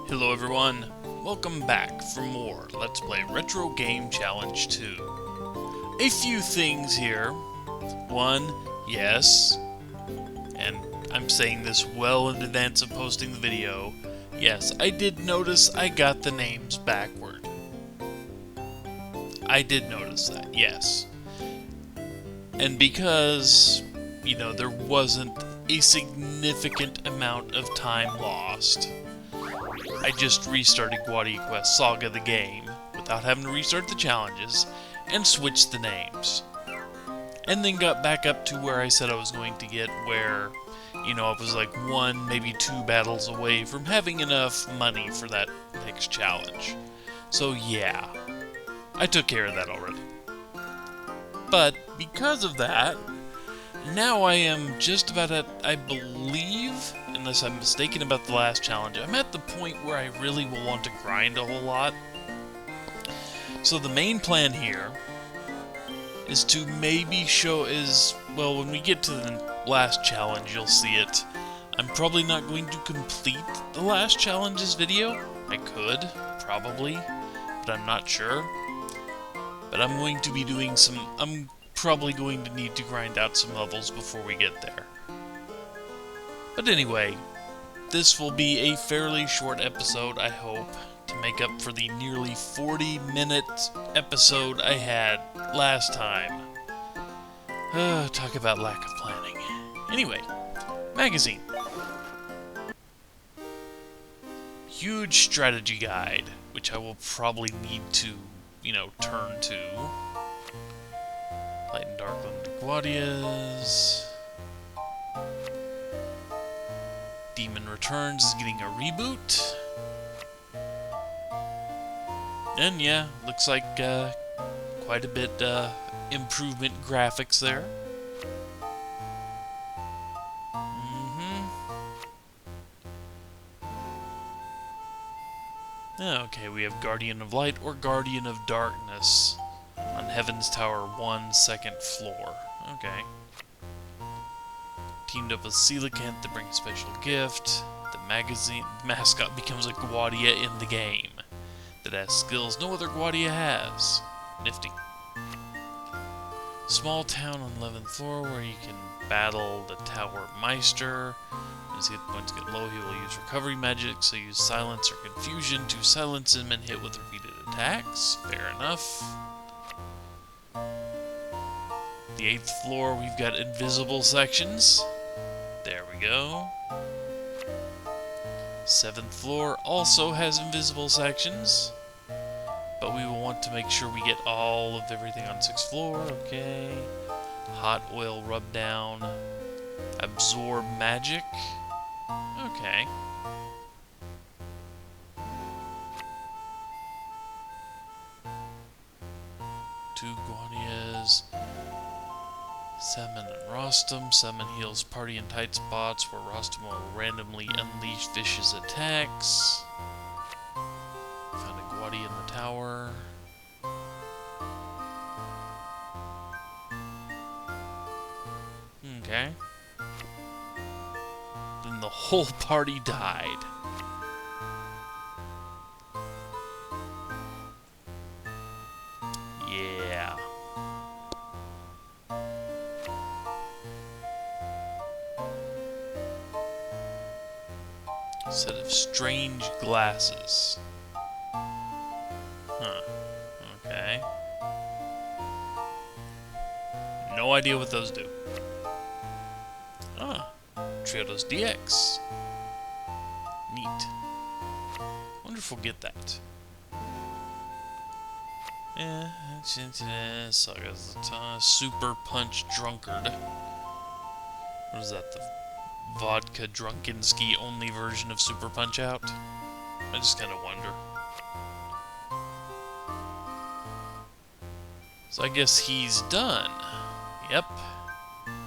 Hello everyone, welcome back for more Let's Play Retro Game Challenge 2. A few things here. One, yes, and I'm saying this well in advance of posting the video, yes, I did notice I got the names backward. I did notice that, yes. And because, you know, there wasn't a significant amount of time lost, I just restarted Guardias Quest Saga the game without having to restart the challenges and switched the names. And then got back up to where I said I was going to get, where, you know, I was like one, maybe two battles away from having enough money for that next challenge. So yeah, I took care of that already. But because of that, now I am just about at, I believe, unless I'm mistaken about the last challenge, I'm at the point where I really will want to grind a whole lot. So the main plan here is to maybe show well, when we get to the last challenge, you'll see it. I'm probably not going to complete the last challenge's video. I could, probably, but I'm not sure. But I'm going to be doing I'm probably going to need to grind out some levels before we get there. But anyway, this will be a fairly short episode, I hope, to make up for the nearly 40-minute episode I had last time. Talk about lack of planning. Anyway, magazine. Huge strategy guide, which I will probably need to, you know, turn to. Light and Darkland Guardias. Demon Returns is getting a reboot. And yeah, looks like quite a bit improvement graphics there. Okay, we have Guardian of Light or Guardian of Darkness on Heaven's Tower 1, second floor. Okay. Teamed up with Coelacanth to bring a special gift. The mascot becomes a Guardia in the game that has skills no other Guardia has. Nifty. Small town on 11th floor where you can battle the Tower Meister. As hit points get low, he will use recovery magic, so use silence or confusion to silence him and hit with repeated attacks. Fair enough. The 8th floor, we've got invisible sections. There we go. 7th floor also has invisible sections, but we will want to make sure we get all of everything on 6th floor. Okay. Hot oil rub down. Absorb magic. Okay. Two Guardias. Salmon and Rostam. Salmon heals party in tight spots where Rostam will randomly unleash Fish's attacks. Found a Guardia in the tower. Okay. Then the whole party died. Yeah. Set of strange glasses. Huh. Okay. No idea what those do. Ah. Triodos DX. Neat. Wonder if we'll get that. Super Punch Drunkard. What is that? The vodka Drunkenski only version of Super Punch Out? I just kind of wonder. So I guess he's done. Yep.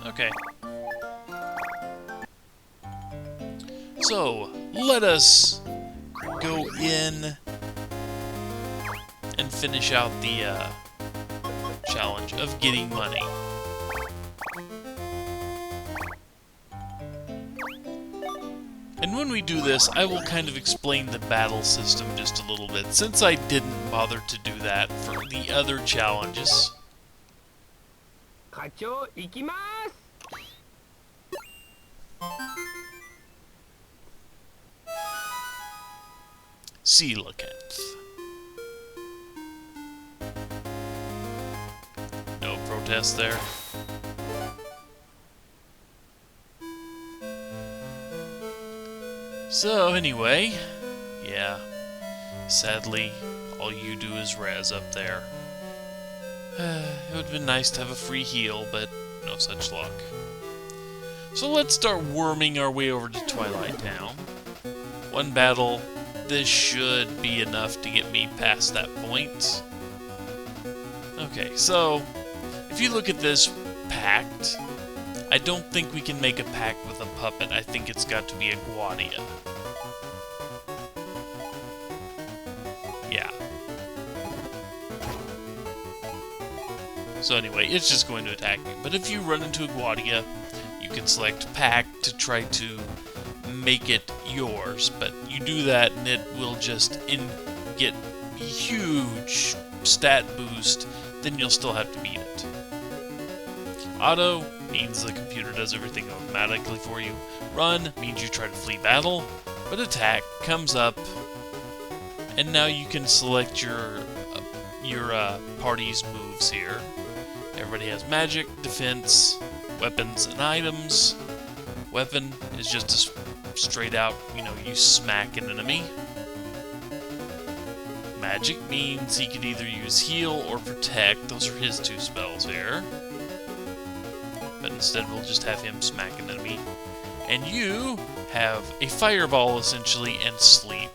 Okay. So, let us go in and finish out the challenge of getting money. And when we do this, I will kind of explain the battle system just a little bit, since I didn't bother to do that for the other challenges. 課長行きます。 Coelacanth. No protest there. So anyway, yeah, sadly, all you do is res up there. It would have been nice to have a free heal, but no such luck. So let's start worming our way over to Twilight Town. One battle. This should be enough to get me past that point. Okay, so if you look at this pact, I don't think we can make a pact with a puppet. I think it's got to be a Guardia. Yeah. So anyway, it's just going to attack me. But if you run into a Guardia, you can select pact to try to make it yours, but you do that and it will just get a huge stat boost, then you'll still have to beat it. Auto means the computer does everything automatically for you. Run means you try to flee battle, but attack comes up, and now you can select your party's moves here. Everybody has magic, defense, weapons, and items. Weapon is just a straight out, you smack an enemy. Magic means he could either use heal or protect. Those are his two spells here. But instead we'll just have him smack an enemy. And you have a fireball, essentially, and sleep.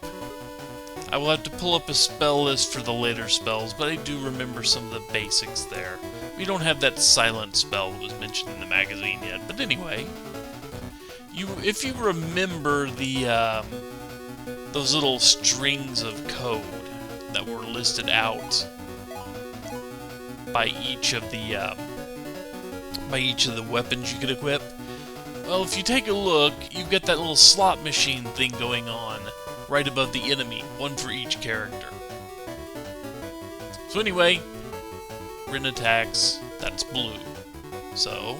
I will have to pull up a spell list for the later spells, but I do remember some of the basics there. We don't have that silent spell that was mentioned in the magazine yet, but anyway. If you remember those little strings of code that were listed out by each of the weapons you could equip, well, if you take a look, you've got that little slot machine thing going on right above the enemy, one for each character. So anyway, Rin attacks, that's blue. So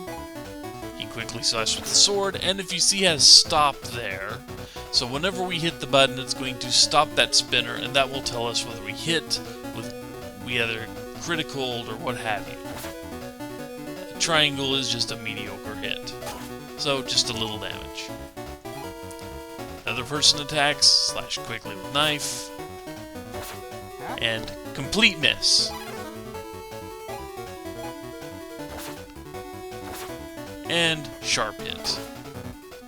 he quickly slashes with the sword, and if you see, he has stop there. So whenever we hit the button, it's going to stop that spinner, and that will tell us whether we hit, we either critical or what have you. A triangle is just a mediocre hit. So just a little damage. Another person attacks, slash quickly with knife, and complete miss. And sharp hit.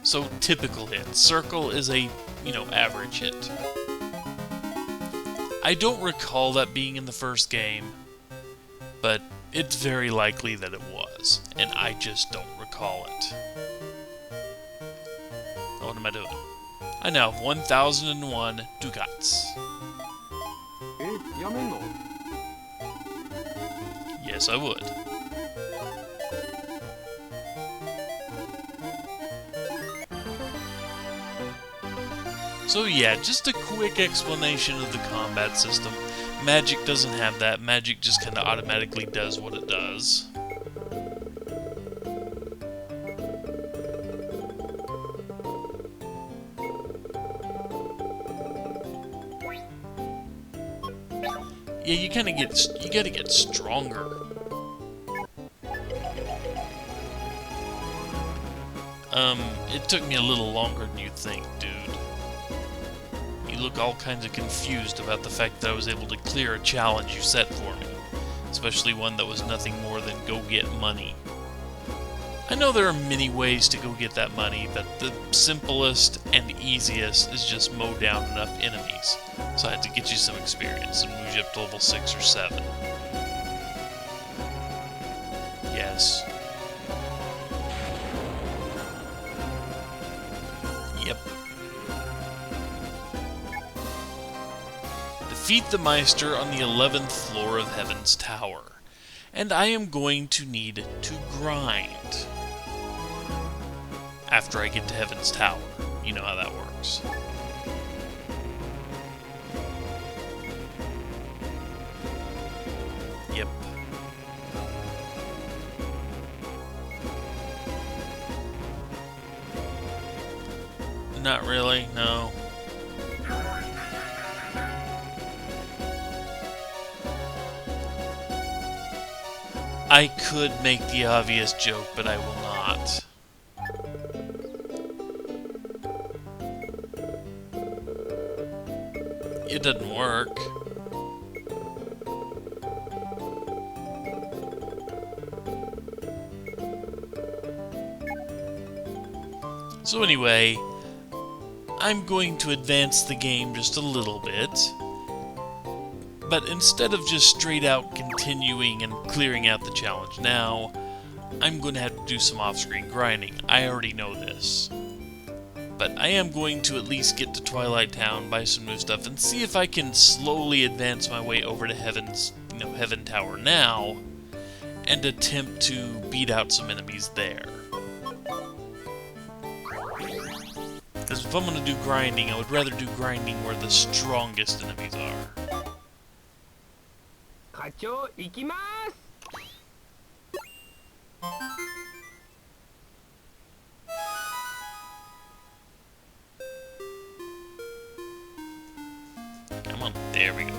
So typical hit. Circle is a, average hit. I don't recall that being in the first game, but it's very likely that it was, and I just don't recall it. What am I doing? I now have 1001 ducats. Yes, I would. So yeah, just a quick explanation of the combat system. Magic doesn't have that. Magic just kind of automatically does what it does. Yeah, you gotta get stronger. It took me a little longer than you'd think, dude. You look all kinds of confused about the fact that I was able to clear a challenge you set for me. Especially one that was nothing more than go get money. I know there are many ways to go get that money, but the simplest and easiest is just mow down enough enemies. So I had to get you some experience and move you up to level 6 or 7. Yes. Yep. Defeat the Meister on the 11th floor of Heaven's Tower. And I am going to need to grind after I get to Heaven's Tower. you know how that works. Yep. Not really, no. I could make the obvious joke, but I will not. It doesn't work. So anyway, I'm going to advance the game just a little bit. But instead of just straight out continuing and clearing out the challenge now, I'm going to have to do some off-screen grinding. I already know this. But I am going to at least get to Twilight Town, buy some new stuff, and see if I can slowly advance my way over to Heaven Tower now, and attempt to beat out some enemies there. Because if I'm going to do grinding, I would rather do grinding where the strongest enemies are. 課長行きます。 Come on, there we go.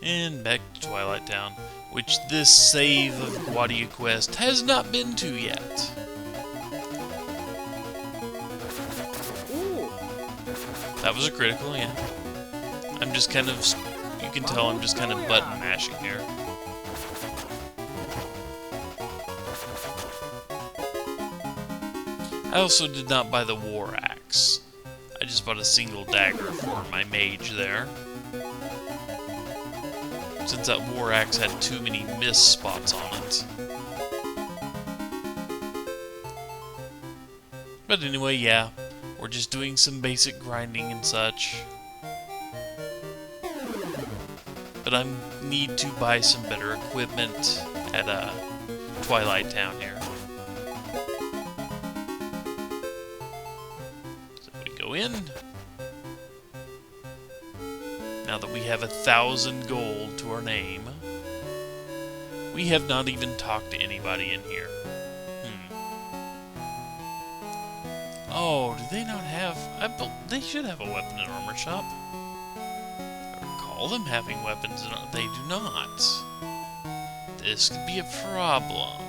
And back to Twilight Town, which this save of Guardia Quest has not been to yet. That was a critical, yeah. I'm just kind of, you can tell I'm just kind of button mashing here. I also did not buy the War Axe. I just bought a single dagger for my mage there. Since that War Axe had too many miss spots on it. But anyway, yeah. We're just doing some basic grinding and such. But I need to buy some better equipment at Twilight Town here. So we go in. Now that we have 1,000 gold to our name, we have not even talked to anybody in here. Oh, do they not have... they should have a weapon and armor shop. I recall them having weapons and they do not. This could be a problem.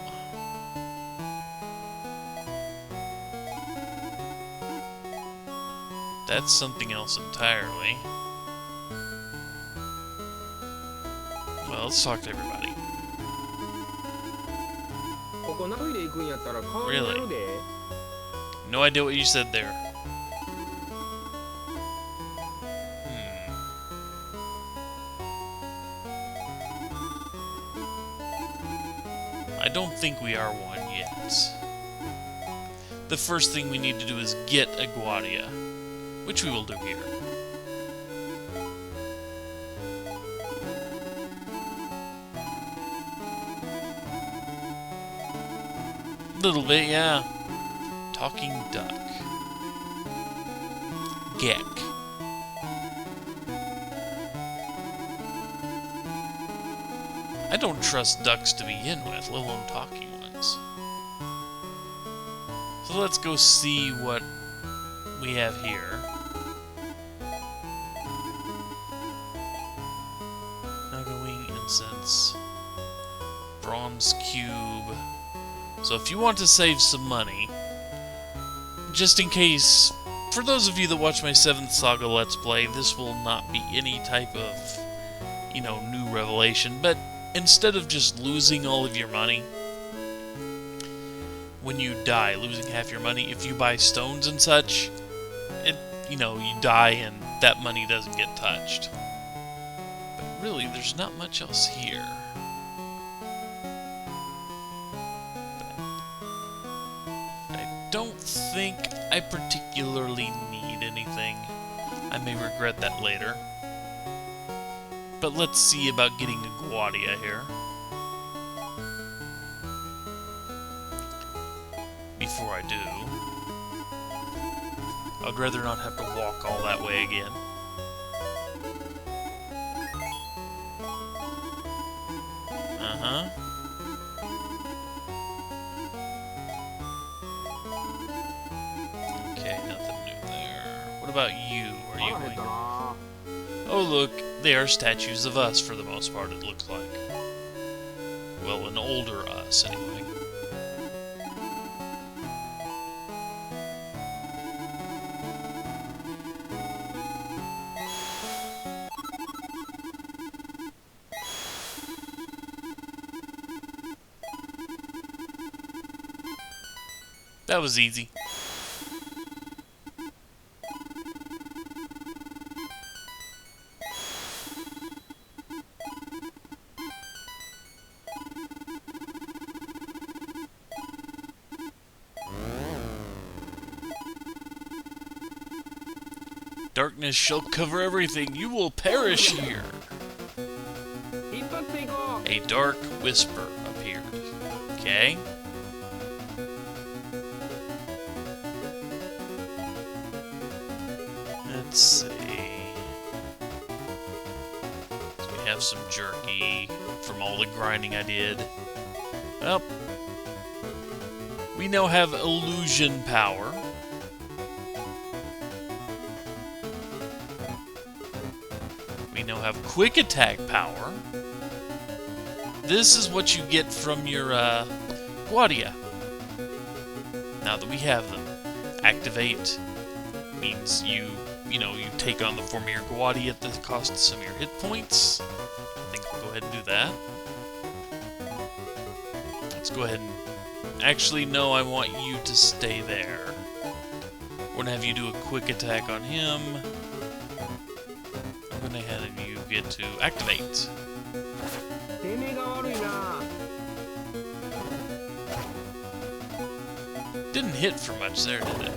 That's something else entirely. Well, let's talk to everybody. Really? No idea what you said there. I don't think we are one yet. The first thing we need to do is get a Guardia, which we will do here. Little bit, yeah. Talking duck. Geck. I don't trust ducks to begin with, let alone talking ones. So let's go see what we have here. Naga-wing incense. Bronze cube. So if you want to save some money, just in case, for those of you that watch my 7th Saga Let's Play, this will not be any type of, new revelation, but instead of just losing all of your money, when you die, losing half your money, if you buy stones and such, you die and that money doesn't get touched. But really, there's not much else here. Don't think I particularly need anything. I may regret that later. But let's see about getting a Guardia here. before I do. I'd rather not have to walk all that way again. Uh-huh. Okay, nothing new there. What about you? Are you going? Oh, look, they are statues of us for the most part, it looks like. Well, an older us, anyway. That was easy. Darkness shall cover everything. You will perish here. A dark whisper appeared. Okay. Let's see. So we have some jerky from all the grinding I did. Well, we now have illusion power. We now have quick attack power. This is what you get from your Guardia. Now that we have them. Activate means you take on the form of your Guardia at the cost of some of your hit points. I think we'll go ahead and do that. Let's go ahead and... Actually, no, I want you to stay there. We're gonna have you do a quick attack on him. I'm gonna have you get to activate. Didn't hit for much there, did it?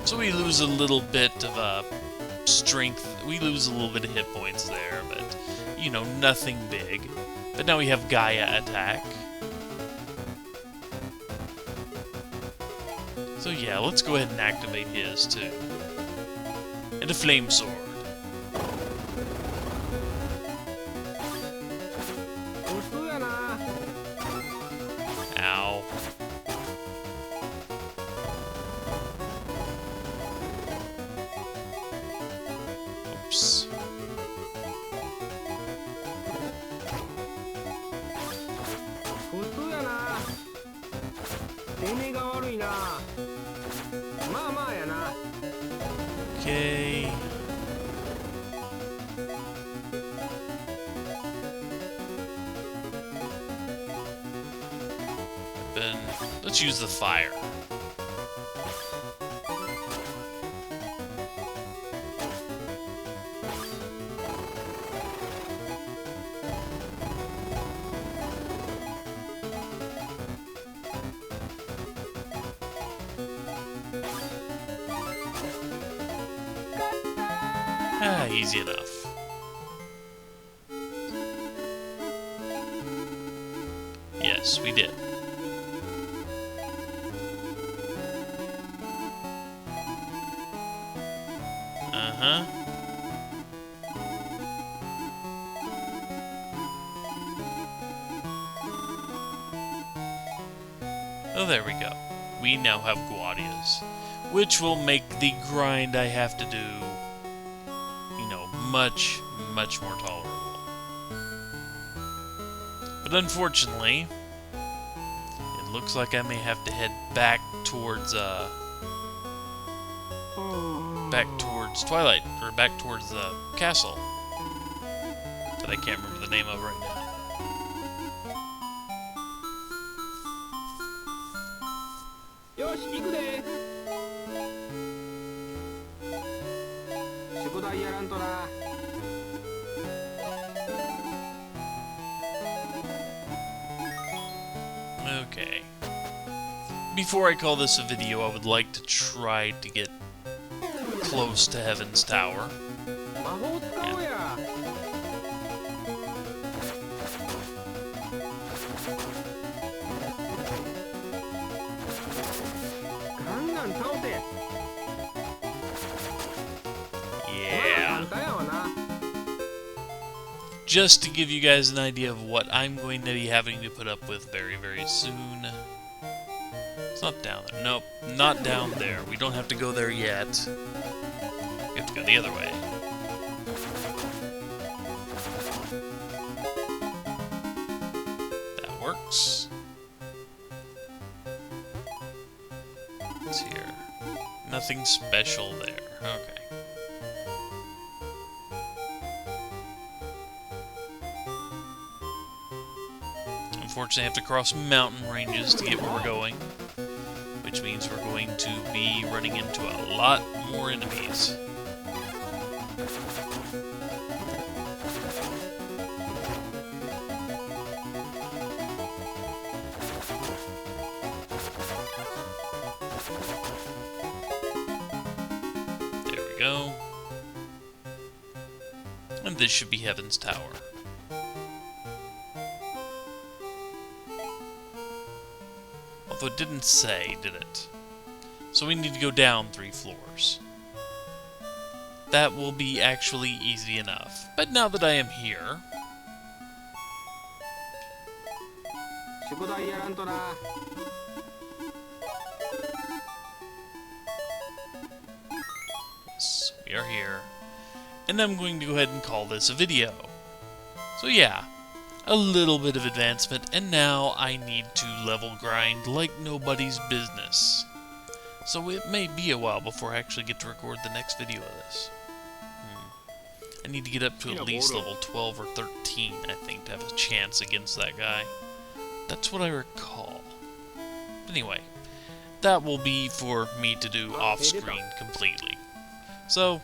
So we lose a little bit of strength. We lose a little bit of hit points there, but, you know, nothing big. But now we have Gaia attack. So yeah, let's go ahead and activate his too. And a flame sword. Ow. Oops. Okay. Then let's use the fire. Ah, easy enough. Yes, we did. Uh-huh. Oh, there we go. We now have Guardias, which will make the grind I have to do, you know, much, much more tolerable. But unfortunately, it looks like I may have to head back towards Twilight, or back towards the castle that I can't remember the name of right now. Okay. Before I call this a video, I would like to try to get close to Heaven's Tower. just to give you guys an idea of what I'm going to be having to put up with very, very soon. It's not down there. Nope, not down there. We don't have to go there yet. We have to go the other way. That works. What's here? Nothing special there. Okay. Unfortunately, I have to cross mountain ranges to get where we're going, which means we're going to be running into a lot more enemies. There we go. And this should be Heaven's Tower. Although it didn't say, did it? So we need to go down 3 floors. That will be actually easy enough. But now that I am here... Yes, we are here. And I'm going to go ahead and call this a video. So yeah. A little bit of advancement, and now I need to level grind like nobody's business. So it may be a while before I actually get to record the next video of this. I need to get up to at least level 12 or 13, I think, to have a chance against that guy. That's what I recall. Anyway, that will be for me to do off-screen completely. So,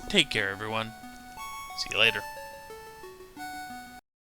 take care everyone. See you later.